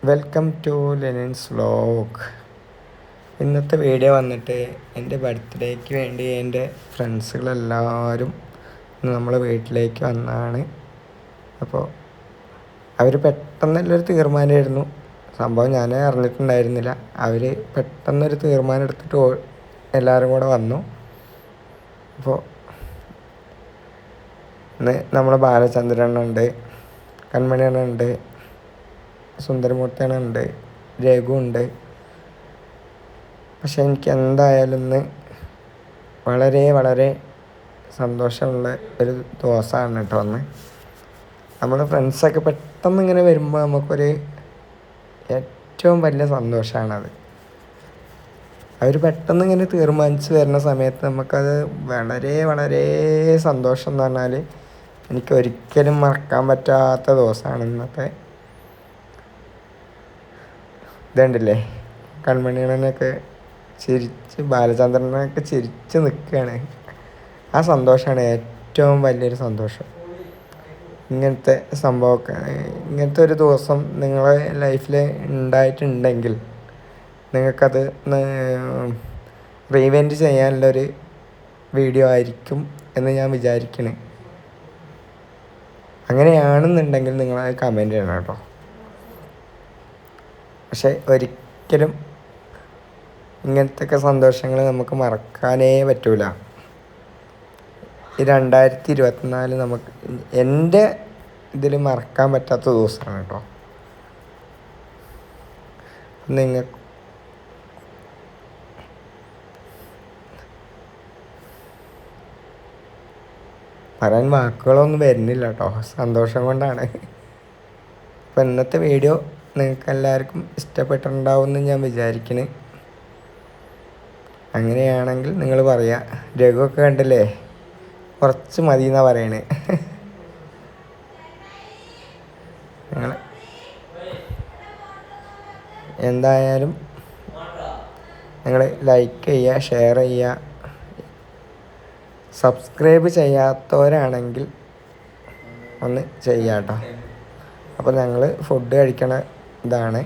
Welcome to Lenin's vlog. ഇന്നത്തെ video വന്നിട്ട് എൻ്റെ ബർത്ത്ഡേക്ക് വേണ്ടി എൻ്റെ ഫ്രണ്ട്സുകളെല്ലാവരും നമ്മളെ വീട്ടിലേക്ക് വന്നതാണ്. അപ്പോൾ അവർ പെട്ടെന്നുള്ളൊരു തീരുമാനമായിരുന്നു. സംഭവം ഞാൻ അറിഞ്ഞിട്ടുണ്ടായിരുന്നില്ല. അവർ പെട്ടെന്നൊരു തീരുമാനം എടുത്തിട്ട് എല്ലാവരും കൂടെ വന്നു. അപ്പോൾ ഇന്ന് നമ്മുടെ ബാലചന്ദ്രനുണ്ട്, കൺമണിയണ്ണുണ്ട്, സുന്ദരമൂർത്തിയണ്ണുണ്ട്, രഘു ഉണ്ട്. പക്ഷെ എനിക്ക് എന്തായാലും ഇന്ന് വളരെ വളരെ സന്തോഷമുള്ള ഒരു ദിവസമാണ് കേട്ടോ. അന്ന് നമ്മുടെ ഫ്രണ്ട്സൊക്കെ പെട്ടെന്ന് ഇങ്ങനെ വരുമ്പോൾ നമുക്കൊരു ഏറ്റവും വലിയ സന്തോഷമാണത്. അവർ പെട്ടെന്ന് ഇങ്ങനെ തീരുമാനിച്ച് വരുന്ന സമയത്ത് നമുക്കത് വളരെ വളരെ സന്തോഷം എന്ന് പറഞ്ഞാൽ എനിക്ക് ഒരിക്കലും മറക്കാൻ പറ്റാത്ത ദിവസമാണ് ഇന്നത്തെ. ഇതുണ്ടല്ലേ, കൺമണിയണ്ണനൊക്കെ ചിരിച്ച്, ബാലചന്ദ്രനൊക്കെ ചിരിച്ച് നിൽക്കുകയാണ്. ആ സന്തോഷമാണ് ഏറ്റവും വലിയൊരു സന്തോഷം. ഇങ്ങനത്തെ സംഭവമൊക്കെ, ഇങ്ങനത്തെ ഒരു ദിവസം നിങ്ങളെ ലൈഫിൽ ഉണ്ടായിട്ടുണ്ടെങ്കിൽ നിങ്ങൾക്കത് റീവെൻറ്റ് ചെയ്യാനുള്ളൊരു വീഡിയോ ആയിരിക്കും എന്ന് ഞാൻ വിചാരിക്കണേ. അങ്ങനെയാണെന്നുണ്ടെങ്കിൽ നിങ്ങളത് കമൻറ്റ് ചെയ്യണം കേട്ടോ. പക്ഷെ ഒരിക്കലും ഇങ്ങനത്തെയൊക്കെ സന്തോഷങ്ങൾ നമുക്ക് മറക്കാനേ പറ്റൂല. ഈ 2024 നമുക്ക് എൻ്റെ ഇതിൽ മറക്കാൻ പറ്റാത്ത ദിവസമാണ് കേട്ടോ. നിങ്ങൾക്ക് പറയാൻ വാക്കുകളൊന്നും വരുന്നില്ല കേട്ടോ, സന്തോഷം കൊണ്ടാണ്. അപ്പോൾ ഇന്നത്തെ വീഡിയോ നിങ്ങൾക്ക് എല്ലാവർക്കും ഇഷ്ടപ്പെട്ടിട്ടുണ്ടാവുമെന്ന് ഞാൻ വിചാരിക്കുന്നു. അങ്ങനെയാണെങ്കിൽ നിങ്ങൾ പറയുക. രഘുവൊക്കെ കണ്ടില്ലേ, കുറച്ച് മതി എന്നാണ് പറയണേ. നിങ്ങൾ എന്തായാലും നിങ്ങൾ ലൈക്ക് ചെയ്യുക, ഷെയർ ചെയ്യുക. സബ്സ്ക്രൈബ് ചെയ്യാത്തവരാണെങ്കിൽ ഒന്ന് ചെയ്യാം കേട്ടോ. അപ്പോൾ ഞങ്ങൾ ഫുഡ് കഴിക്കണ ഇതാണ്.